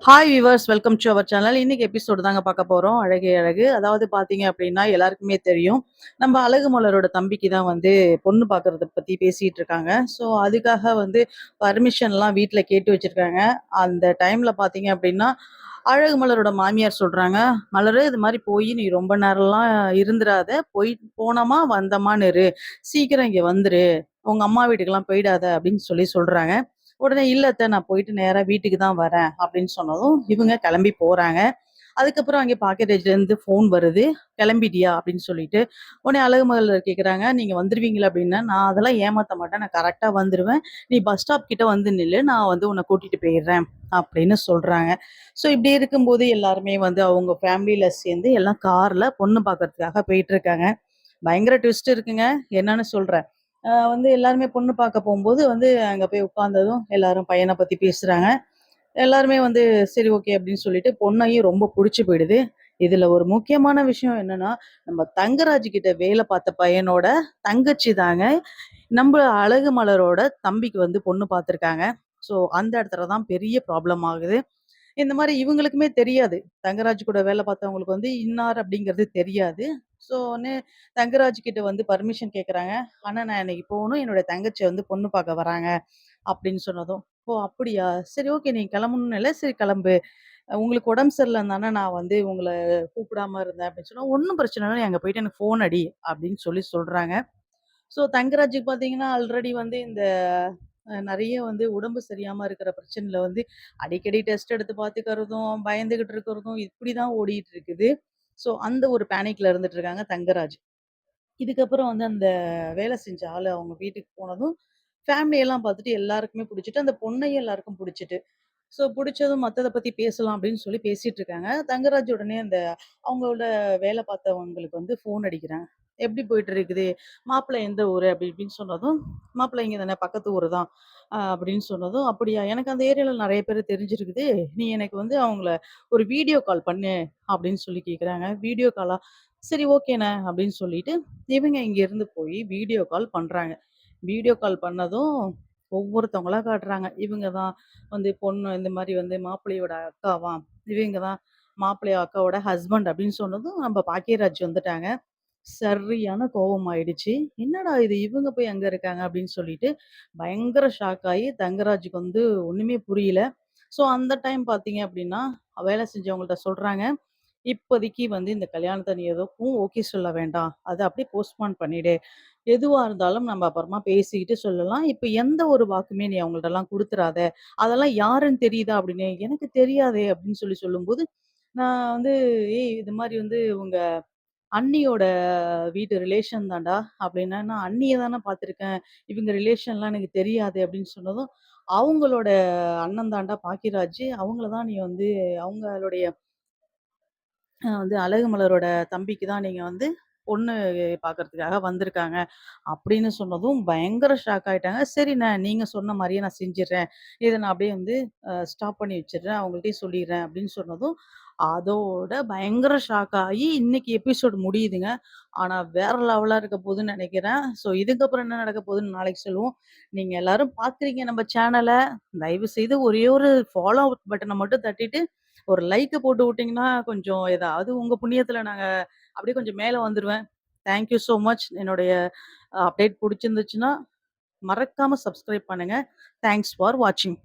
Hi viewers welcome to our channel. இன்னைக்கு episode தாங்க பார்க்க போறோம். அழகே அழகு. அதாவது பார்த்தீங்க அப்படின்னா, எல்லாருக்குமே தெரியும். நம்ம அழகு மலரோட தம்பிக்கு தான் வந்து பொண்ணு பார்க்கறத பத்தி பேசிட்டு இருக்காங்க. ஸோ அதுக்காக வந்து பர்மிஷன்லாம் வீட்ல கேட்டு வச்சிருக்காங்க. அந்த டைம்ல பார்த்தீங்க அப்படின்னா, அழகு மலரோட மாமியார் சொல்றாங்க, "மலரு இது மாரி போயி நீ ரொம்ப நேரம்லாம் இருந்துறாத. போனோமா வந்தோமான்னு இரு. சீக்கிரம் இங்க வந்துரு. உங்க அம்மா வீட்டுக்கெல்லாம் போயிடாத" அப்படின்னு சொல்றாங்க. உடனே "இல்ல அத்த நான் போயிட்டு நேரா வீட்டுக்கு தான் வரேன்" அப்படின்னு சொன்னதும், இவங்க கிளம்பி போறாங்க. அதுக்கப்புறம் அங்கே பாக்கெட்டேஜ்லேருந்து ஃபோன் வருது. "கிளம்பிட்டியா?" அப்படின்னு சொல்லிட்டு. உடனே அழகு மகள் கேட்குறாங்க, "நீங்க வந்துருவீங்களா?" அப்படின்னேன். "நான் அதெல்லாம் ஏமாத்த மாட்டேன். நான் கரெக்ட்டா வந்துருவேன். நீ பஸ் ஸ்டாப் கிட்ட வந்து நில்லு. நான் வந்து உன்ன கூட்டிட்டு போயிர்றேன்" அப்படின்னு சொல்றாங்க. ஸோ இப்படி இருக்கும்போது எல்லாருமே வந்து அவங்க ஃபேமிலில சேர்ந்து எல்லாம் கார்ல பொண்ணு பார்க்கறதுக்காக போயிட்டுருக்காங்க. பயங்கர ட்விஸ்ட் இருக்குங்க. என்னன்னு சொல்றேன். வந்து எல்லாருமே பொண்ணு பார்க்க போம்போது வந்து அங்க போய் உட்கார்ந்ததும் எல்லாரும் பையன பத்தி பேசுறாங்க. எல்லாருமே வந்து சரி ஓகே அப்படின்னு சொல்லிட்டு பொண்ணையும் ரொம்ப புடிச்சு போயிடுது. இதுல ஒரு முக்கியமான விஷயம் என்னன்னா, நம்ம தங்கராஜ் கிட்ட வேலை பார்த்த பையனோட தங்கச்சி தாங்க, நம்ப அழகு மலரோட தம்பிக்கு வந்து பொண்ணு பார்த்துருக்காங்க. ஸோ அந்த இடத்துல தான் பெரிய ப்ராப்ளம் ஆகுது. இந்த மாரி இவங்களுக்குமே தெரியாது. தங்கராஜ் கூட வேலை பார்த்தவங்களுக்கு வந்து இன்னார் அப்படிங்கிறது தெரியாது. ஸோ ஒண்ணு தங்கராஜ் கிட்ட வந்து பர்மிஷன் கேட்குறாங்க. "ஆனா நான் இன்னைக்கு போணும். என்னோட தங்கச்சிய வந்து பொண்ணு பார்க்க வராங்க" அப்படின்னு சொன்னதும், "ஓ! அப்படியா? சரி ஓகே. நீ கிளம்பணும்னு சரி கிளம்பு. உங்களுக்கு உடம்பு சரியில்லன்னு தானே நான் வந்து உங்கள கூப்பிடாம இருந்தேன்" அப்படின்னு சொன்னா, "ஒண்ணும் பிரச்சனை இல்ல. நீ அங்க போயிட்டு எனக்கு ஃபோன் அடி" அப்படின்னு சொல்றாங்க. ஸோ தங்கராஜுக்கு பார்த்தீங்கன்னா, ஆல்ரெடி வந்து இந்த நெறைய வந்து உடம்பு சரியாம இருக்கிற பிரச்சனையில வந்து அடிக்கடி டெஸ்ட் எடுத்து பார்த்துக்கிறதும், பயந்துகிட்டு இருக்கிறதும் இப்படிதான் ஓடிட்டு இருக்குது. ஸோ அந்த ஒரு பேனிக்ல இருந்துட்டு இருக்காங்க தங்கராஜ். இதுக்கப்புறம் வந்து அந்த வேலை செஞ்ச ஆளு அவங்க வீட்டுக்கு போனதும், ஃபேமிலி எல்லாம் பார்த்துட்டு எல்லாருக்குமே புடிச்சுட்டு, அந்த பொண்ணையும் எல்லாருக்கும் புடிச்சுட்டு. ஸோ புடிச்சதும் மத்தத பத்தி பேசலாம் அப்படின்னு சொல்லி பேசிட்டு இருக்காங்க. தங்கராஜ் உடனே அந்த அவங்களோட வேலை பார்த்தவங்களுக்கு வந்து ஃபோன் அடிக்கிறாங்க. "எப்படி போயிட்டு இருக்குது? மாப்பிள்ளை எந்த ஊரு?" அப்படி இப்படின்னு சொன்னதும், "மாப்பிள்ளை இங்க தானே பக்கத்து ஊரு தான்" அப்படின்னு சொன்னதும், "அப்படியா? எனக்கு அந்த ஏரியால நெறைய பேர தெரிஞ்சிருக்குது. நீ எனக்கு வந்து அவங்கள ஒரு வீடியோ கால் பண்ணு" அப்படின்னு சொல்லி கேட்குறாங்க. "வீடியோ காலா?" "சரி ஓகேண்ணே" அப்படின்னு சொல்லிட்டு, இவங்க இங்கேருந்து போய் வீடியோ கால் பண்றாங்க. வீடியோ கால் பண்ணதும் ஒவ்வொருத்தவங்களா காட்டுறாங்க. இவங்க தான் வந்து பொண்ணு இந்த மாரி வந்து மாப்பிள்ளையோட அக்காவாம். இவங்க தான் மாப்பிள்ளை அக்காவோட ஹஸ்பண்ட் அப்படின்னு சொன்னதும், நம்ம பாக்கியராஜ் வந்துட்டாங்க. சரியான கோவம் ஆயிடுச்சு. என்னடா இது இவங்க போய் அங்க இருக்காங்க அப்படின்னு சொல்லிட்டு, பயங்கர ஷாக் ஆயி தங்கராஜுக்கு வந்து ஒண்ணுமே புரியல. ஸோ அந்த டைம் பார்த்தீங்க அப்படின்னா, வேலை செஞ்சவங்கள்ட்ட சொல்றாங்க, "இப்போதைக்கு வந்து இந்த கல்யாணத்த நீ எதுக்கும் ஓகே சொல்ல வேண்டாம். அத அப்படியே போஸ்ட்போன் பண்ணிடு. எதுவா இருந்தாலும் நம்ம அப்புறமா பேசிக்கிட்டு சொல்லலாம். இப்ப எந்த ஒரு வாக்குமே நீ அவங்கள்ட்டலாம் குடுத்துறாத. அதெல்லாம் யாருன்னு தெரியுதா?" அப்படின்னு. "எனக்கு தெரியாதே" அப்படின்னு சொல்லும்போது, நான் வந்து "ஏய் இது மாரி வந்து உங்க அண்ணியோட வீட்டு ரிலேஷன் தான்டா" அப்படின்னா, "நான் அண்ணிய தானே பார்த்துருக்கேன். இவங்க ரிலேஷன்லாம் எனக்கு தெரியாது" அப்படின்னு சொன்னதும், "அவங்களோட அண்ணன் தான்டா பாக்கியராஜ். அவங்கள தான் நீ வந்து அவங்களுடைய வந்து அழகுமலரோட தம்பிக்கு தான் நீங்க வந்து பொண்ணு பார்க்கறதுக்காக வந்திருக்காங்க" அப்படின்னு சொன்னதும் பயங்கர ஷாக் ஆயிட்டாங்க. "சரிண்ணே, நீங்க சொன்ன மாரியே நான் செஞ்சுர்றேன். இத நான் அப்படியே வந்து ஸ்டாப் பண்ணி வச்சுர்றேன். அவங்கள்ட்டயும் சொல்லிர்றேன்" அப்படின்னு சொன்னதும், அதோட பயங்கர ஷாக் ஆகி இன்னைக்கு எபிசோட் முடியுதுங்க. ஆனா வேற லெவலா இருக்க போதுன்னு நெனைக்கிறேன். ஸோ இதுக்கப்புறம் என்ன நடக்க போகுதுன்னு நாளைக்கு சொல்லுவோம். நீங்க எல்லாரும் பார்க்குறீங்க நம்ம சேனல. தயவு செய்து ஒரே ஒரு ஃபாலோ பட்டன மட்டும் தட்டிட்டு ஒரு லைக்க போட்டு விட்டீங்கன்னா, கொஞ்சம் ஏதாவது உங்க புண்ணியத்துல நாங்க அப்படியே கொஞ்சம் மேல வந்துருவேன். Thank you so much. என்னுடைய அப்டேட் புடிச்சிருந்துச்சுன்னா, மறக்காம சப்ஸ்கிரைப் பண்ணுங்க. தேங்க்ஸ் ஃபார் வாட்சிங்.